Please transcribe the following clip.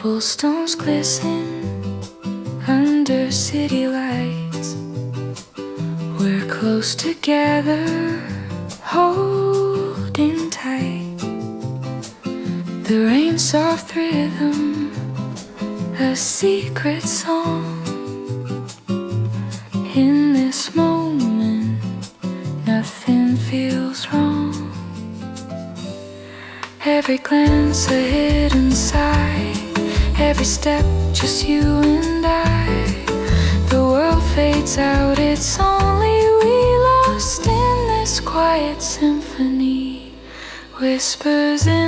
Cobblestones glisten under city lights. We're close together, holding tight. The rain's soft rhythm, a secret song. In this moment, nothing feels wrong. Every glance a hidden sigh, every step just you and I. The world fades out, it's only we lost in this quiet symphony. Whispers in